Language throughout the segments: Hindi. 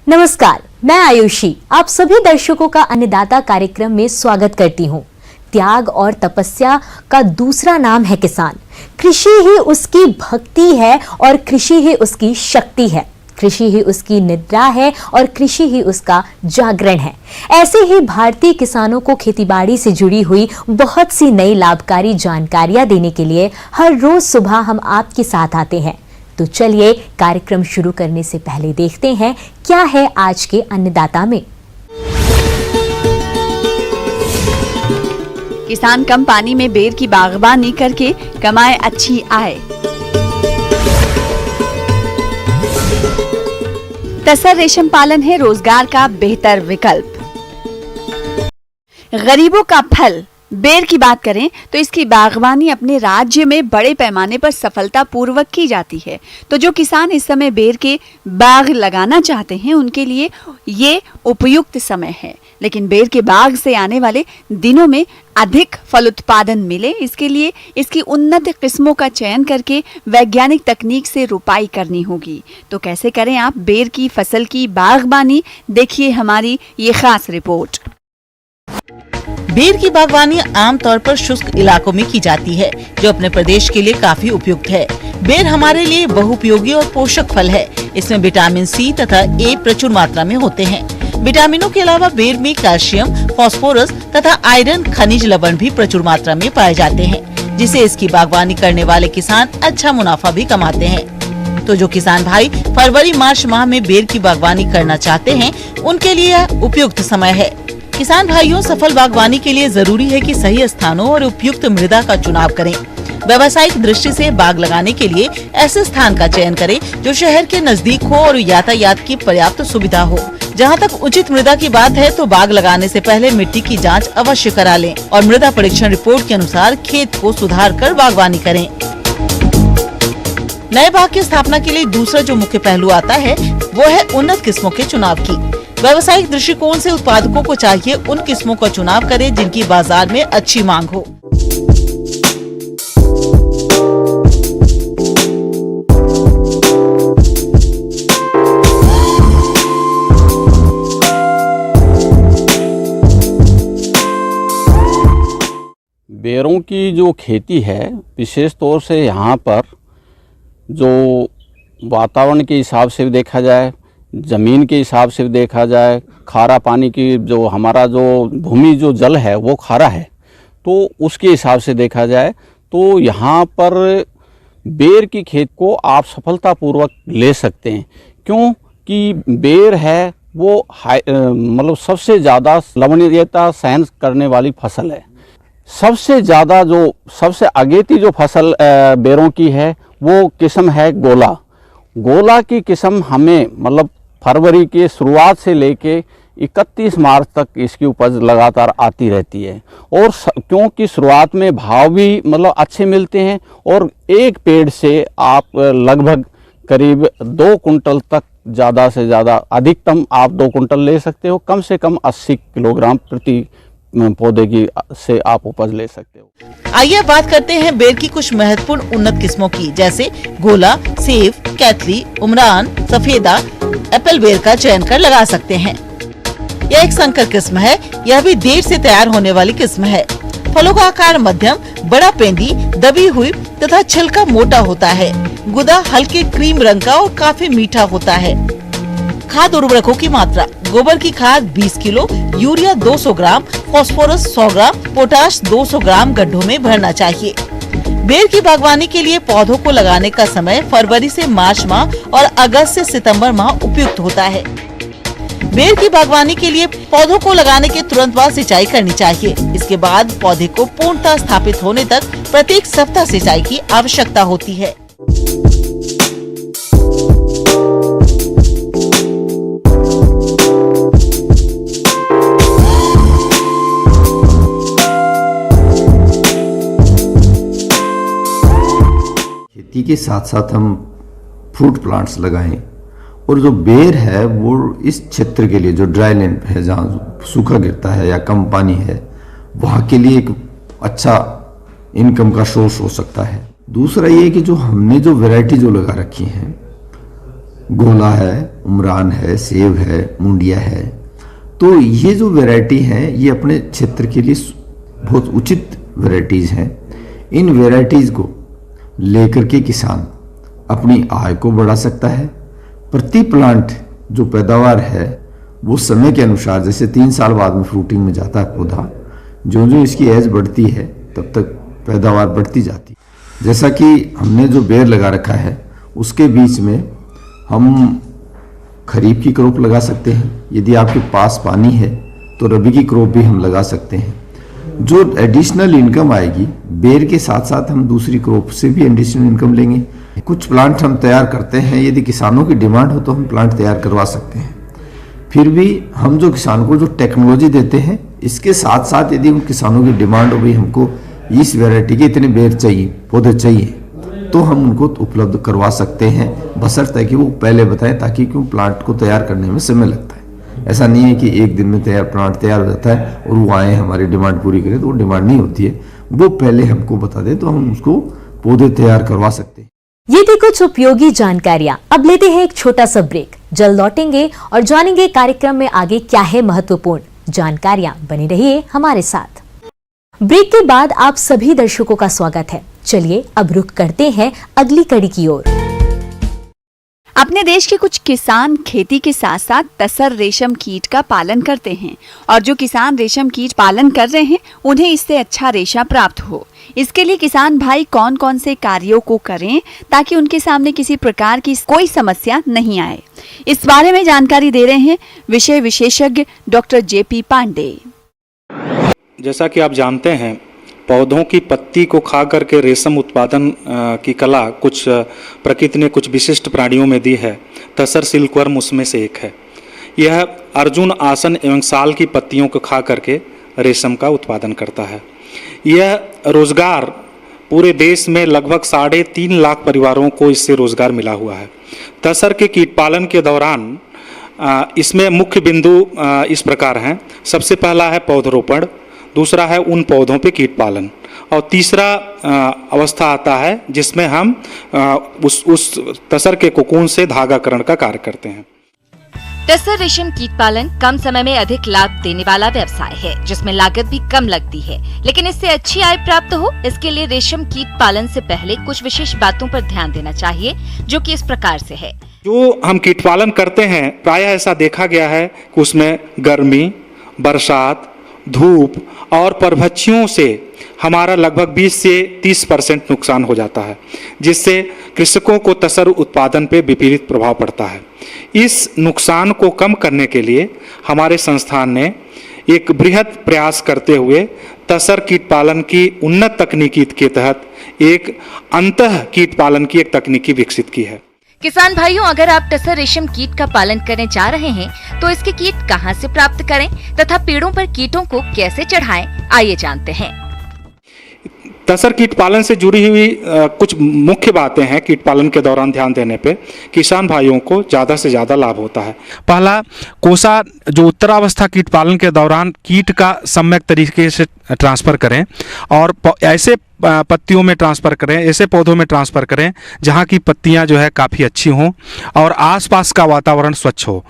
नमस्कार, मैं आयुषी आप सभी दर्शकों का अन्नदाता कार्यक्रम में स्वागत करती हूँ। त्याग और तपस्या का दूसरा नाम है किसान। कृषि ही उसकी भक्ति है और कृषि ही उसकी शक्ति है। कृषि ही उसकी निद्रा है और कृषि ही उसका जागरण है। ऐसे ही भारतीय किसानों को खेतीबाड़ी से जुड़ी हुई बहुत सी नई लाभकारी जानकारियां देने के लिए हर रोज सुबह हम आपके साथ आते हैं। तो चलिए कार्यक्रम शुरू करने से पहले देखते हैं क्या है आज के अन्नदाता में। किसान कम पानी में बेर की बागबानी करके कमाए अच्छी आय। तसर रेशम पालन है रोजगार का बेहतर विकल्प। गरीबों का फल बेर की बात करें तो इसकी बागवानी अपने राज्य में बड़े पैमाने पर सफलतापूर्वक की जाती है। तो जो किसान इस समय बेर के बाग लगाना चाहते हैं उनके लिए ये उपयुक्त समय है। लेकिन बेर के बाग से आने वाले दिनों में अधिक फल उत्पादन मिले, इसके लिए इसकी उन्नत किस्मों का चयन करके वैज्ञानिक तकनीक से रुपाई करनी होगी। तो कैसे करें आप बेर की फसल की बागबानी, देखिए हमारी ये खास रिपोर्ट। बेर की बागवानी आमतौर पर शुष्क इलाकों में की जाती है, जो अपने प्रदेश के लिए काफी उपयुक्त है। बेर हमारे लिए बहुउपयोगी और पोषक फल है। इसमें विटामिन सी तथा ए प्रचुर मात्रा में होते हैं। विटामिनों के अलावा बेर में कैल्शियम, फास्फोरस तथा आयरन खनिज लवण भी प्रचुर मात्रा में पाए जाते हैं, जिसे इसकी बागवानी करने वाले किसान अच्छा मुनाफा भी कमाते हैं। तो जो किसान भाई फरवरी मार्च माह में बेर की बागवानी करना चाहते हैं, उनके लिए यह उपयुक्त समय है। किसान भाइयों, सफल बागवानी के लिए जरूरी है कि सही स्थानों और उपयुक्त मृदा का चुनाव करें। व्यावसायिक दृष्टि से बाग लगाने के लिए ऐसे स्थान का चयन करें जो शहर के नजदीक हो और यातायात की पर्याप्त सुविधा हो। जहां तक उचित मृदा की बात है तो बाग लगाने से पहले मिट्टी की जांच अवश्य करा लें और मृदा परीक्षण रिपोर्ट के अनुसार खेत को सुधार कर बागवानी करें। नए बाग की स्थापना के लिए दूसरा जो मुख्य पहलू आता है वो है उन्नत किस्मों के चुनाव की। व्यावसायिक दृष्टिकोण से उत्पादकों को चाहिए उन किस्मों का चुनाव करें जिनकी बाजार में अच्छी मांग हो। बेरों की जो खेती है, विशेष तौर से यहाँ पर जो वातावरण के हिसाब से देखा जाए, ज़मीन के हिसाब से देखा जाए, खारा पानी की जो हमारा जो भूमि जो जल है वो खारा है, तो उसके हिसाब से देखा जाए तो यहाँ पर बेर की खेत को आप सफलतापूर्वक ले सकते हैं। क्योंकि बेर है वो मतलब सबसे ज़्यादा लवणीयता सहन करने वाली फसल है। सबसे ज़्यादा जो सबसे अगेती जो फसल बेरों की है वो किस्म है गोला। गोला की किस्म हमें मतलब फरवरी के शुरुआत से लेके 31 मार्च तक इसकी उपज लगातार आती रहती है। और क्योंकि शुरुआत में भाव भी मतलब अच्छे मिलते हैं और एक पेड़ से आप लगभग करीब 2 कुंटल तक ज़्यादा से ज़्यादा अधिकतम आप 2 कुंटल ले सकते हो। कम से कम 80 किलोग्राम प्रति पौधे की से आप उपज ले सकते हो। आइए बात करते हैं बेर की कुछ महत्वपूर्ण उन्नत किस्मों की, जैसे गोला, सेव, कैथली, उमरान, सफेदा, एप्पल बेर का चयन कर लगा सकते हैं। यह एक संकर किस्म है। यह भी देर से तैयार होने वाली किस्म है। फलों का आकार मध्यम, बड़ा पेंदी, दबी हुई तथा छिलका मोटा होता है। गुदा हल्के क्रीम रंग का और काफी मीठा होता है। खाद उर्वरकों की मात्रा: गोबर की खाद 20 किलो, यूरिया 200 ग्राम, फास्फोरस 100 ग्राम, पोटाश 200 ग्राम गड्ढों में भरना चाहिए। बेर की बागवानी के लिए पौधों को लगाने का समय फरवरी से मार्च माह और अगस्त से सितंबर माह उपयुक्त होता है। बेर की बागवानी के लिए पौधों को लगाने के तुरंत बाद सिंचाई करनी चाहिए। इसके बाद पौधे को पूर्णतः स्थापित होने तक प्रत्येक सप्ताह सिंचाई की आवश्यकता होती है। खेती के साथ साथ हम फ्रूट प्लांट्स लगाएं और जो बेर है वो इस क्षेत्र के लिए जो ड्राई लैंड है, जहाँ सूखा गिरता है या कम पानी है, वहाँ के लिए एक अच्छा इनकम का सोर्स हो सकता है। दूसरा ये कि जो हमने जो वैरायटी जो लगा रखी है गोला है, उमरान है, सेब है, मुंडिया है। तो ये जो वैरायटी हैं ये अपने क्षेत्र के लिए बहुत उचित वैरायटीज़ हैं। इन वैरायटीज़ को लेकर के किसान अपनी आय को बढ़ा सकता है। प्रति प्लांट जो पैदावार है वो समय के अनुसार, जैसे 3 साल बाद में फ्रूटिंग में जाता है पौधा, जो जो इसकी एज बढ़ती है तब तक पैदावार बढ़ती जाती है। जैसा कि हमने जो बेर लगा रखा है उसके बीच में हम खरीफ की क्रॉप लगा सकते हैं। यदि आपके पास पानी है तो रबी की क्रॉप भी हम लगा सकते हैं। जो एडिशनल इनकम आएगी, बेर के साथ साथ हम दूसरी क्रॉप से भी एडिशनल इनकम लेंगे। कुछ प्लांट हम तैयार करते हैं, यदि किसानों की डिमांड हो तो हम प्लांट तैयार करवा सकते हैं। फिर भी हम जो किसान को जो टेक्नोलॉजी देते हैं, इसके साथ साथ यदि उन किसानों की डिमांड हो, भाई हमको इस वैरायटी के इतने बेर चाहिए, पौधे चाहिए, तो हम उनको उपलब्ध करवा सकते हैं, बशर्ते कि वो पहले बताएं, ताकि क्यों प्लांट को तैयार करने में समय लगता है। ऐसा नहीं है कि एक दिन में प्लांट तैयार हो जाता है और वो आए हमारी डिमांड पूरी करें, तो वो डिमांड नहीं होती है। वो पहले हमको बता दें तो हम उसको पौधे तैयार करवा सकते हैं। ये थी कुछ उपयोगी जानकारियां। अब लेते हैं एक छोटा सा ब्रेक, जल्द लौटेंगे और जानेंगे कार्यक्रम में आगे क्या है महत्वपूर्ण जानकारियां। बने रहिए हमारे साथ। ब्रेक के बाद आप सभी दर्शकों का स्वागत है। चलिए अब रुख करते हैं अगली कड़ी की ओर। अपने देश के कुछ किसान खेती के साथ साथ तसर रेशम कीट का पालन करते हैं और जो किसान रेशम कीट पालन कर रहे हैं उन्हें इससे अच्छा रेशा प्राप्त हो। इसके लिए किसान भाई कौन कौन से कार्यों को करें ताकि उनके सामने किसी प्रकार की कोई समस्या नहीं आए, इस बारे में जानकारी दे रहे हैं विषय विशेषज्ञ डॉक्टर JP पांडे। जैसा कि आप जानते हैं, पौधों की पत्ती को खा करके रेशम उत्पादन की कला कुछ प्रकृति ने कुछ विशिष्ट प्राणियों में दी है। तसर सिल्कवर्म उसमें से एक है। यह अर्जुन आसन एवं साल की पत्तियों को खा करके रेशम का उत्पादन करता है। यह रोजगार पूरे देश में लगभग 3.5 लाख परिवारों को इससे रोजगार मिला हुआ है। तसर के कीट पालन के दौरान इसमें मुख्य बिंदु इस प्रकार हैं। सबसे पहला है पौधरोपण, दूसरा है उन पौधों पे कीट पालन, और तीसरा अवस्था आता है जिसमें हम उस तसर के कोकून से धागाकरण का कार्य करते हैं। तसर रेशम कीट पालन कम समय में अधिक लाभ देने वाला व्यवसाय है, जिसमें लागत भी कम लगती है, लेकिन इससे अच्छी आय प्राप्त हो इसके लिए रेशम कीट पालन से पहले कुछ विशेष बातों पर ध्यान देना चाहिए, जो कि इस प्रकार से है। जो हम कीट पालन करते हैं, प्रायः ऐसा देखा गया है कि उसमें गर्मी, बरसात, धूप और परभक्षियों से हमारा लगभग 20 से 30% नुकसान हो जाता है, जिससे कृषकों को तसर उत्पादन पे विपरीत प्रभाव पड़ता है। इस नुकसान को कम करने के लिए हमारे संस्थान ने एक बृहद प्रयास करते हुए तसर कीट पालन की उन्नत तकनीकी के तहत एक अंतः कीट पालन की एक तकनीकी विकसित की है। किसान भाइयों, अगर आप तसर रेशम कीट का पालन करने जा रहे हैं तो इसके कीट कहां से प्राप्त करें तथा पेड़ों पर कीटों को कैसे चढ़ाएं, आइए जानते हैं। तसर कीट पालन से जुड़ी हुई कुछ मुख्य बातें हैं। कीट पालन के दौरान ध्यान देने पे किसान भाइयों को ज़्यादा से ज़्यादा लाभ होता है। पहला, कोसा जो उत्तरावस्था कीट पालन के दौरान कीट का सम्यक तरीके से ट्रांसफ़र करें और ऐसे पत्तियों में ट्रांसफ़र करें, ऐसे पौधों में ट्रांसफ़र करें जहाँ की पत्तियाँ जो है काफ़ी अच्छी हों और आसपास का वातावरण स्वच्छ हो।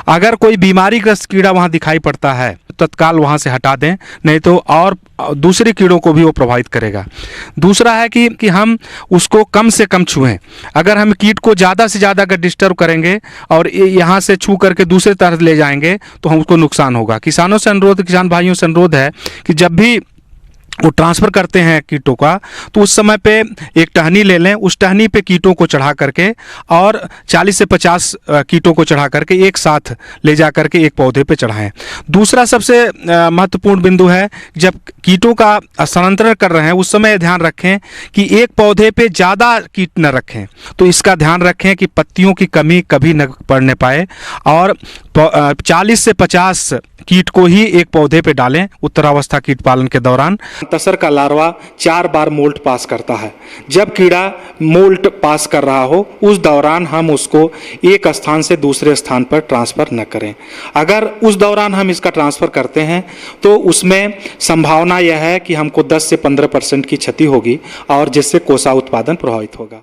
अगर कोई बीमारीग्रस्त कीड़ा वहाँ दिखाई पड़ता है तत्काल वहाँ से हटा दें, नहीं तो और दूसरे कीड़ों को भी वो प्रभावित करेगा। दूसरा है कि हम उसको कम से कम छुएं। अगर हम कीट को ज़्यादा से ज़्यादा अगर डिस्टर्ब करेंगे और यहाँ से छू करके दूसरे तरफ ले जाएंगे तो हमको नुकसान होगा। किसान भाइयों से अनुरोध है कि जब भी वो ट्रांसफ़र करते हैं कीटों का तो उस समय पे एक टहनी ले लें, उस टहनी पे कीटों को चढ़ा करके और 40 से 50 कीटों को चढ़ा करके एक साथ ले जा करके एक पौधे पे चढ़ाएं। दूसरा सबसे महत्वपूर्ण बिंदु है, जब कीटों का स्थानांतरण कर रहे हैं उस समय ध्यान रखें कि एक पौधे पे ज़्यादा कीट न रखें। तो इसका ध्यान रखें कि पत्तियों की कमी कभी न पड़ने पाए और 40 से 50 कीट को ही एक पौधे पे डालें उत्तरावस्था कीट पालन के दौरान। तसर का लार्वा 4 बार मोल्ट पास करता है। जब कीड़ा मोल्ट पास कर रहा हो उस दौरान हम उसको एक स्थान से दूसरे स्थान पर ट्रांसफ़र न करें। अगर उस दौरान हम इसका ट्रांसफ़र करते हैं तो उसमें संभावना यह है कि हमको 10 से 15% की क्षति होगी और जिससे कोसा उत्पादन प्रभावित होगा।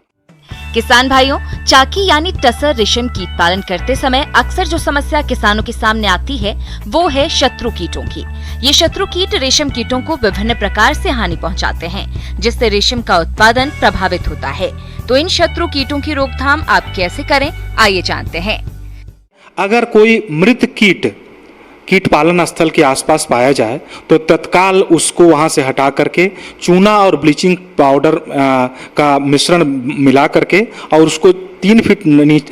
किसान भाइयों, चाकी यानी टसर रेशम कीट पालन करते समय अक्सर जो समस्या किसानों के सामने आती है वो है शत्रु कीटों की। ये शत्रु कीट रेशम कीटों को विभिन्न प्रकार से हानि पहुंचाते हैं, जिससे रेशम का उत्पादन प्रभावित होता है। तो इन शत्रु कीटों की रोकथाम आप कैसे करें, आइए जानते हैं। अगर कोई मृत कीट पालन स्थल के आसपास पाया जाए तो तत्काल उसको वहां से हटा करके चूना और ब्लीचिंग पाउडर का मिश्रण मिला करके और उसको 3 फीट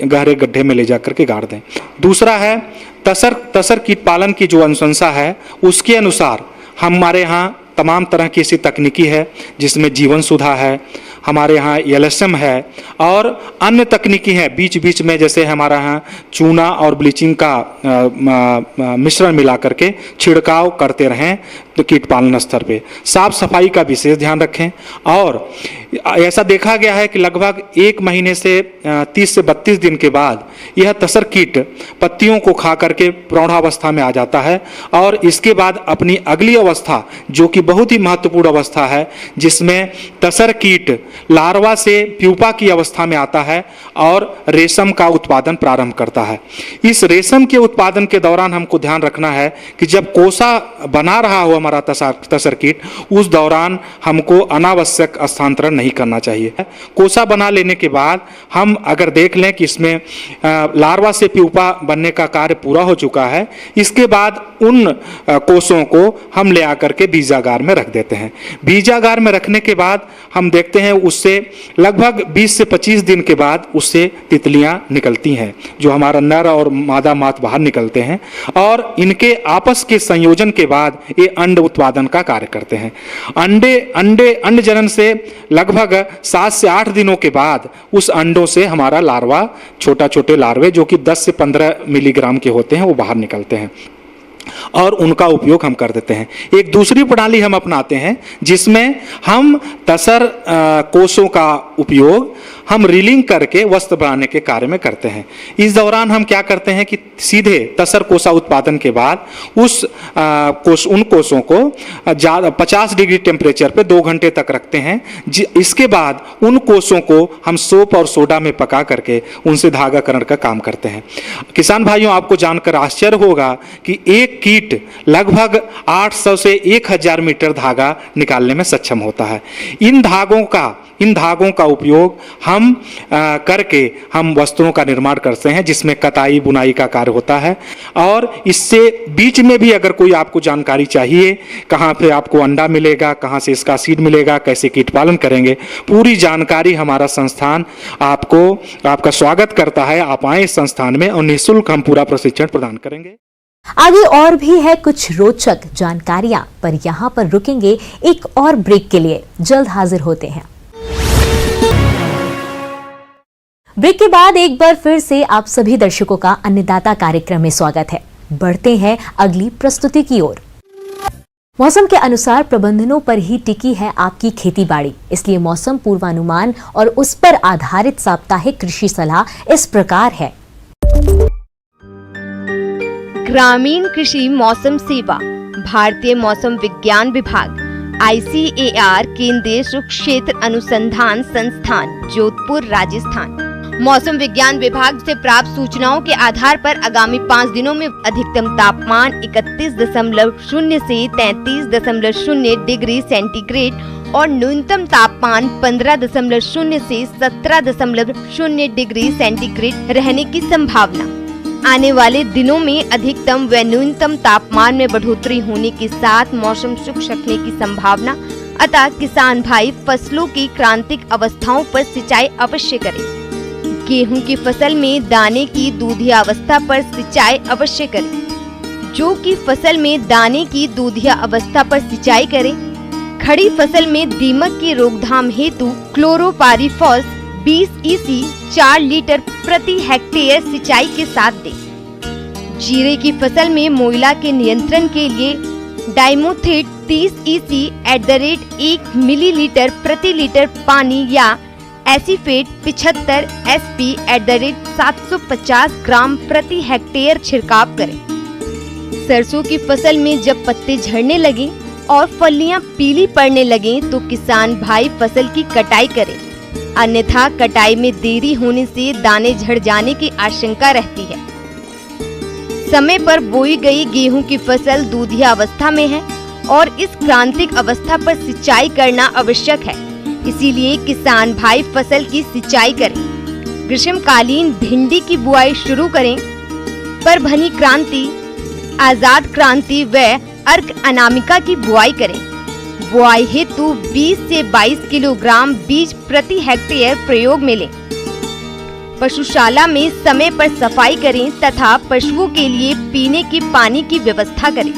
गहरे गड्ढे में ले जा करके गाड़ दें। दूसरा है तसर कीट पालन की जो अनुशंसा है उसके अनुसार हमारे यहाँ तमाम तरह की ऐसी तकनीकी है जिसमें जीवन सुधा है, हमारे यहाँ एलएसएम है और अन्य तकनीकी है बीच बीच में, जैसे हमारा यहाँ चूना और ब्लीचिंग का मिश्रण मिला करके छिड़काव करते रहें। तो कीट पालन स्तर पे साफ सफाई का विशेष ध्यान रखें। और ऐसा देखा गया है कि लगभग 1 महीने से 30 से 32 दिन के बाद यह तसर कीट पत्तियों को खा करके प्रौढ़ावस्था में आ जाता है और इसके बाद अपनी अगली अवस्था जो कि बहुत ही महत्वपूर्ण अवस्था है जिसमें तसर कीट लार्वा से प्यूपा की अवस्था में आता है और रेशम का उत्पादन प्रारंभ करता है। इस रेशम के उत्पादन के दौरान हमको ध्यान रखना है कि जब कोसा बना रहा हो हमारा तसर कीट, उस दौरान हमको अनावश्यक स्थानांतरण नहीं करना चाहिए। कोसा बना लेने के बाद हम अगर देख लें कि इसमें लार्वा से प्यूपा बनने का कार्य पूरा हो चुका है, इसके बाद उन कोषों को हम ले आकर के बीजागार में रख देते हैं। बीजागार में रखने के बाद हम देखते हैं उससे लगभग 20 से 25 दिन के बाद उससे तितलियां निकलती हैं, जो हमारा नर और मादा मात बाहर निकलते हैं और इनके आपस के संयोजन के बाद ये अंड उत्पादन का कार्य करते हैं। अंड जनन से लगभग 7 से 8 दिनों के बाद उस अंडों से हमारा लार्वा, छोटे लार्वे जो कि 10 से 15 मिलीग्राम के होते हैं, वो बाहर निकलते हैं और उनका उपयोग हम कर देते हैं। एक दूसरी प्रणाली हम अपनाते हैं जिसमें हम तसर कोषों का उपयोग हम रीलिंग करके वस्त्र बनाने के कार्य में करते हैं। इस दौरान हम क्या करते हैं कि सीधे तसर कोसा उत्पादन के बाद उन कोषों को 50 डिग्री टेम्परेचर पे 2 घंटे तक रखते हैं। इसके बाद उन कोषों को हम सोप और सोडा में पका करके उनसे धागाकरण का काम करते हैं। किसान भाइयों, आपको जानकर आश्चर्य होगा कि एक कीट लगभग 800 से 1000 मीटर धागा निकालने में सक्षम होता है। इन धागों का उपयोग हम करके हम वस्त्रों का निर्माण करते हैं, जिसमें कताई बुनाई का कार्य होता है। और इससे बीच में भी अगर कोई आपको जानकारी चाहिए, कहाँ पे आपको अंडा मिलेगा, कहाँ से इसका सीड मिलेगा, कैसे कीट पालन करेंगे, पूरी जानकारी हमारा संस्थान आपका स्वागत करता है। आप आए इस संस्थान में और निःशुल्क हम पूरा प्रशिक्षण प्रदान करेंगे। आगे और भी है कुछ रोचक जानकारियां, पर यहाँ पर रुकेंगे एक और ब्रेक के लिए। जल्द हाजिर होते हैं। ब्रेक के बाद एक बार फिर से आप सभी दर्शकों का अन्नदाता कार्यक्रम में स्वागत है। बढ़ते हैं अगली प्रस्तुति की ओर। मौसम के अनुसार प्रबंधनों पर ही टिकी है आपकी खेती बाड़ी, इसलिए मौसम पूर्वानुमान और उस पर आधारित साप्ताहिक कृषि सलाह इस प्रकार है। ग्रामीण कृषि मौसम सेवा, भारतीय मौसम विज्ञान विभाग, ICAR केंद्रीय क्षेत्र अनुसंधान संस्थान, जोधपुर, राजस्थान। मौसम विज्ञान विभाग से प्राप्त सूचनाओं के आधार पर आगामी 5 दिनों में अधिकतम तापमान 31.0 से 33.0 डिग्री सेंटीग्रेड और न्यूनतम तापमान 15.0 से 17.0 डिग्री सेंटीग्रेड रहने की संभावना। आने वाले दिनों में अधिकतम व न्यूनतम तापमान में बढ़ोतरी होने के साथ मौसम शुष्क रखने की संभावना, अतः किसान भाई फसलों की क्रांतिक अवस्थाओं पर सिंचाई अवश्य करें। गेहूं की फसल में दाने की दूधिया अवस्था पर सिंचाई अवश्य करें। जौ की फसल में दाने की दूधिया अवस्था पर सिंचाई करें। खड़ी फसल में दीमक की रोकथाम हेतु क्लोरोपाइरीफॉस 20 EC 4 लीटर प्रति हेक्टेयर सिंचाई के साथ दें। जीरे की फसल में मोइला के नियंत्रण के लिए डाइमोथेट 30 EC @ 1 मिलीलीटर प्रति लीटर पानी या एसीफेट 75 SP @ 750 ग्राम प्रति हेक्टेयर छिड़काव करें। सरसों की फसल में जब पत्ते झड़ने लगे और फलियां पीली पड़ने लगें तो किसान भाई फसल की कटाई करें। अन्यथा कटाई में देरी होने से दाने झड़ जाने की आशंका रहती है। समय पर बोई गई गेहूं की फसल दूधिया अवस्था में है और इस क्रांतिक अवस्था पर सिंचाई करना आवश्यक है। इसीलिए किसान भाई फसल की सिंचाई करें। ग्रीष्मकालीन भिंडी की बुआई शुरू करें। परभनी क्रांति, आजाद क्रांति व अर्क अनामिका की बुआई करें। बुआई हेतु 20 से 22 किलोग्राम बीज प्रति हेक्टेयर प्रयोग में लें। पशुशाला में समय पर सफाई करें तथा पशुओं के लिए पीने के पानी की व्यवस्था करें।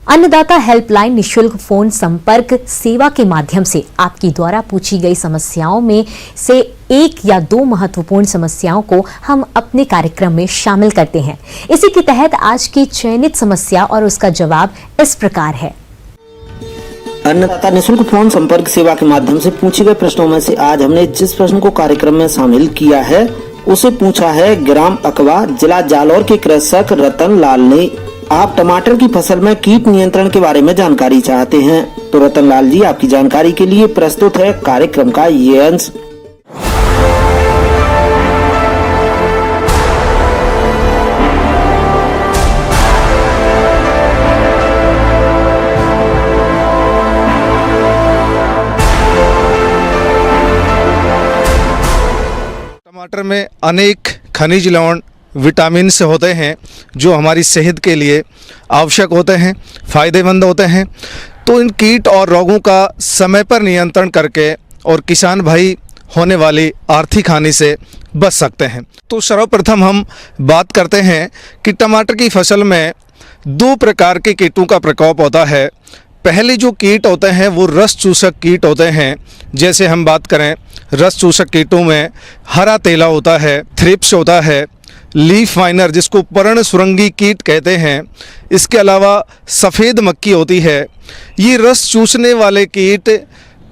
अन्नदाता हेल्पलाइन निशुल्क फोन संपर्क सेवा के माध्यम से आपकी द्वारा पूछी गई समस्याओं में से एक या दो महत्वपूर्ण समस्याओं को हम अपने कार्यक्रम में शामिल करते हैं। इसी के तहत आज की चयनित समस्या और उसका जवाब इस प्रकार है। अन्नदाता निशुल्क फोन संपर्क सेवा के माध्यम से पूछे गए प्रश्नों में से आज हमने जिस प्रश्न को कार्यक्रम में शामिल किया है उसे पूछा है ग्राम अकवा, जिला जालौर के कृषक रतन लाल ने। आप टमाटर की फसल में कीट नियंत्रण के बारे में जानकारी चाहते हैं, तो रतन लाल जी आपकी जानकारी के लिए प्रस्तुत है कार्यक्रम का ये अंश। टमाटर में अनेक खनिज लवण विटामिन से होते हैं जो हमारी सेहत के लिए आवश्यक होते हैं, फ़ायदेमंद होते हैं। तो इन कीट और रोगों का समय पर नियंत्रण करके और किसान भाई होने वाली आर्थिक हानि से बच सकते हैं। तो सर्वप्रथम हम बात करते हैं कि टमाटर की फसल में दो प्रकार के कीटों का प्रकोप होता है। पहले जो कीट होते हैं वो रस चूसक कीट होते हैं। जैसे हम बात करें रस चूसक कीटों में हरा तेला होता है, थ्रिप्स होता है, लीफ माइनर जिसको पर्ण सुरंगी कीट कहते हैं, इसके अलावा सफ़ेद मक्खी होती है। ये रस चूसने वाले कीट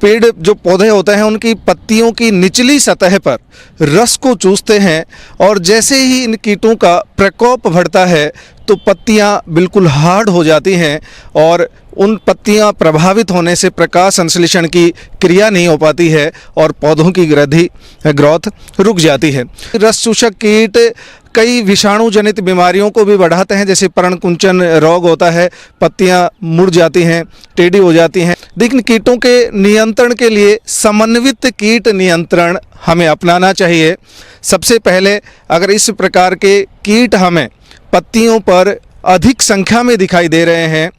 पेड़ जो पौधे होते हैं उनकी पत्तियों की निचली सतह पर रस को चूसते हैं और जैसे ही इन कीटों का प्रकोप बढ़ता है तो पत्तियां बिल्कुल हार्ड हो जाती हैं और उन पत्तियां प्रभावित होने से प्रकाश संश्लेषण की क्रिया नहीं हो पाती है और पौधों की ग्रोथ रुक जाती है। रस चूसक कीट कई विषाणु जनित बीमारियों को भी बढ़ाते हैं, जैसे पर्णकुंचन रोग होता है, पत्तियां मुड़ जाती हैं, टेढ़ी हो जाती हैं। लेकिन कीटों के नियंत्रण के लिए समन्वित कीट नियंत्रण हमें अपनाना चाहिए। सबसे पहले अगर इस प्रकार के कीट हमें पत्तियों पर अधिक संख्या में दिखाई दे रहे हैं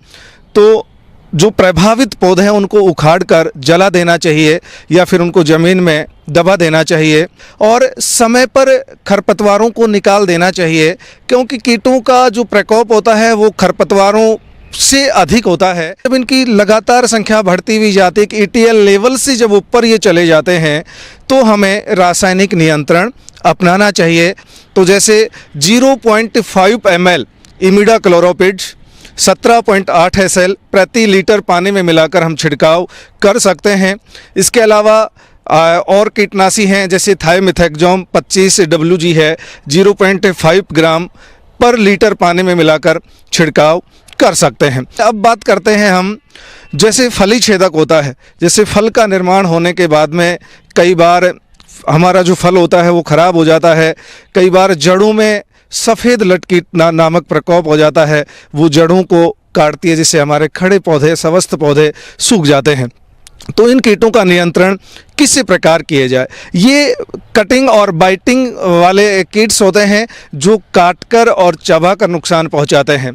तो जो प्रभावित पौधे हैं उनको उखाड़कर जला देना चाहिए या फिर उनको ज़मीन में दबा देना चाहिए और समय पर खरपतवारों को निकाल देना चाहिए, क्योंकि कीटों का जो प्रकोप होता है वो खरपतवारों से अधिक होता है। जब इनकी लगातार संख्या बढ़ती हुई जाती है कि ETL लेवल से जब ऊपर ये चले जाते हैं तो हमें रासायनिक नियंत्रण अपनाना चाहिए। तो जैसे 0.5 ml इमिडाक्लोरोपिड 17.8 SL प्रति लीटर पानी में मिलाकर हम छिड़काव कर सकते हैं। इसके अलावा और कीटनाशी हैं जैसे थाइमिथैक्सोम 25 WG है, 0.5 ग्राम पर लीटर पानी में मिलाकर छिड़काव कर सकते हैं। अब बात करते हैं हम जैसे फली छेदक होता है, जैसे फल का निर्माण होने के बाद में कई बार हमारा जो फल होता है वो ख़राब हो जाता है। कई बार जड़ों में सफ़ेद लटकी नामक प्रकोप हो जाता है, वो जड़ों को काटती है जिससे हमारे खड़े पौधे, स्वस्थ पौधे सूख जाते हैं। तो इन कीटों का नियंत्रण किस प्रकार किए जाए? ये कटिंग और बाइटिंग वाले कीट्स होते हैं जो काटकर और चबाकर नुकसान पहुंचाते हैं।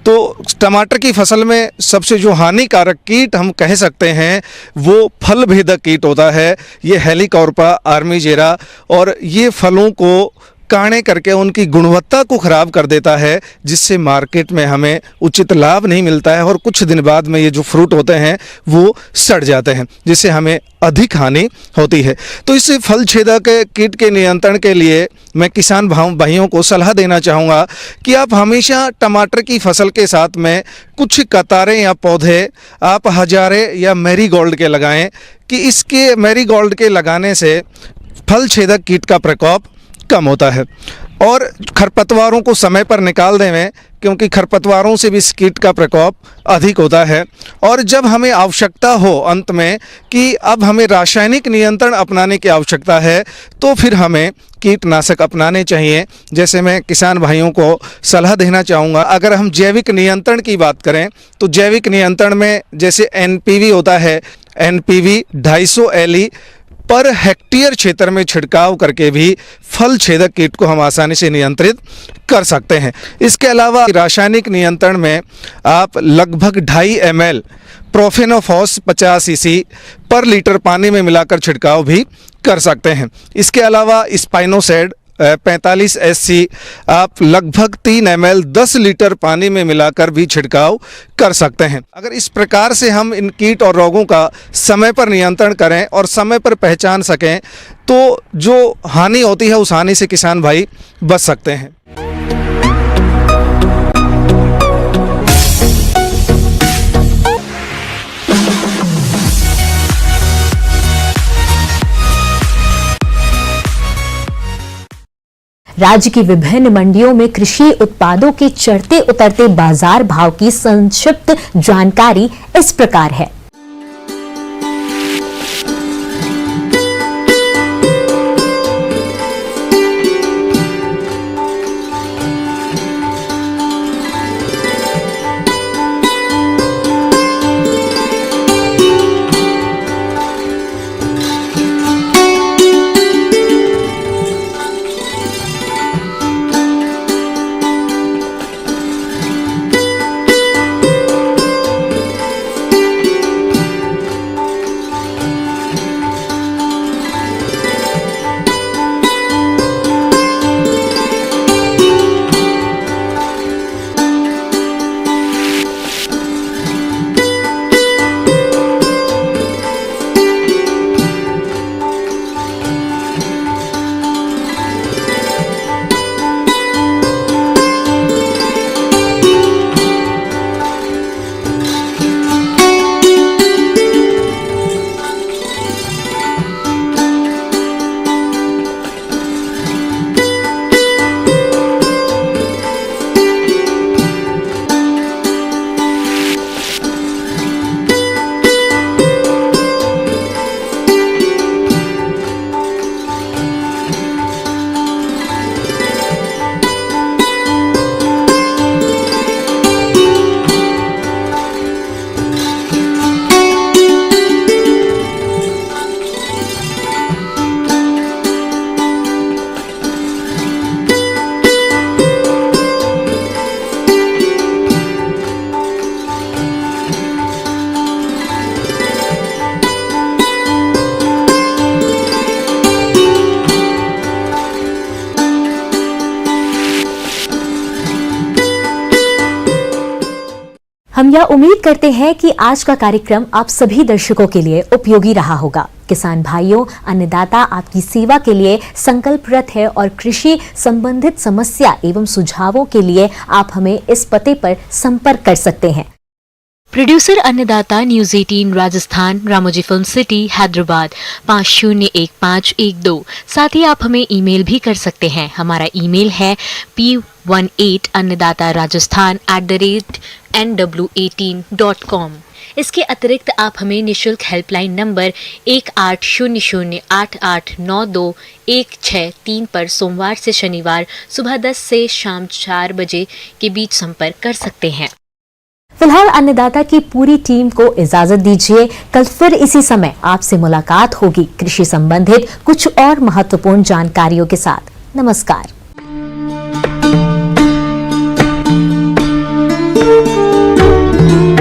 तो टमाटर की फसल में सबसे जो हानिकारक कीट हम कह सकते हैं वो फल भेदक कीट होता है। ये हेलिकॉर्पा आर्मीजेरा, और ये फलों को काणे करके उनकी गुणवत्ता को ख़राब कर देता है, जिससे मार्केट में हमें उचित लाभ नहीं मिलता है और कुछ दिन बाद में ये जो फ्रूट होते हैं वो सड़ जाते हैं, जिससे हमें अधिक हानि होती है। तो इस फल छेदक कीट के नियंत्रण के लिए मैं किसान भाइयों को सलाह देना चाहूँगा कि आप हमेशा टमाटर की फसल के साथ में कुछ कतारें या पौधे आप हजारे या मैरीगोल्ड के लगाएं, कि इसके मैरीगोल्ड के लगाने से फल छेदक कीट का प्रकोप कम होता है। और खरपतवारों को समय पर निकाल देवें, क्योंकि खरपतवारों से भी इस कीट का प्रकोप अधिक होता है। और जब हमें आवश्यकता हो अंत में कि अब हमें रासायनिक नियंत्रण अपनाने की आवश्यकता है, तो फिर हमें कीटनाशक अपनाने चाहिए। जैसे मैं किसान भाइयों को सलाह देना चाहूँगा, अगर हम जैविक नियंत्रण की बात करें तो जैविक नियंत्रण में जैसे एनपीवी होता है, एनपीवी 250 LE पर हेक्टेयर क्षेत्र में छिड़काव करके भी फल छेदक कीट को हम आसानी से नियंत्रित कर सकते हैं। इसके अलावा रासायनिक नियंत्रण में आप लगभग 2.5 ml प्रोफेनोफॉस 50 cc पर लीटर पानी में मिलाकर छिड़काव भी कर सकते हैं। इसके अलावा स्पाइनोसेड 45 SC आप लगभग 3 ml 10 लीटर पानी में मिलाकर भी छिड़काव कर सकते हैं। अगर इस प्रकार से हम इन कीट और रोगों का समय पर नियंत्रण करें और समय पर पहचान सकें, तो जो हानि होती है उस हानि से किसान भाई बच सकते हैं। राज्य की विभिन्न मंडियों में कृषि उत्पादों के चढ़ते उतरते बाजार भाव की संक्षिप्त जानकारी इस प्रकार है। हम यह उम्मीद करते हैं कि आज का कार्यक्रम आप सभी दर्शकों के लिए उपयोगी रहा होगा। किसान भाइयों, अन्नदाता आपकी सेवा के लिए संकल्परत है और कृषि संबंधित समस्या एवं सुझावों के लिए आप हमें इस पते पर संपर्क कर सकते हैं। प्रोड्यूसर अन्नदाता news 18 Rajasthan, Ramoji film city, Hyderabad 501512। साथ ही आप हमें ईमेल भी कर सकते हैं। हमारा ईमेल है p18annadatarajasthan@nw18.com। इसके अतिरिक्त आप हमें निशुल्क हेल्पलाइन नंबर 180088921633 पर सोमवार से शनिवार सुबह 10 से शाम 4 बजे के बीच संपर्क कर सकते हैं। फिलहाल अन्नदाता की पूरी टीम को इजाजत दीजिए। कल फिर इसी समय आपसे मुलाकात होगी कृषि संबंधित कुछ और महत्वपूर्ण जानकारियों के साथ। नमस्कार।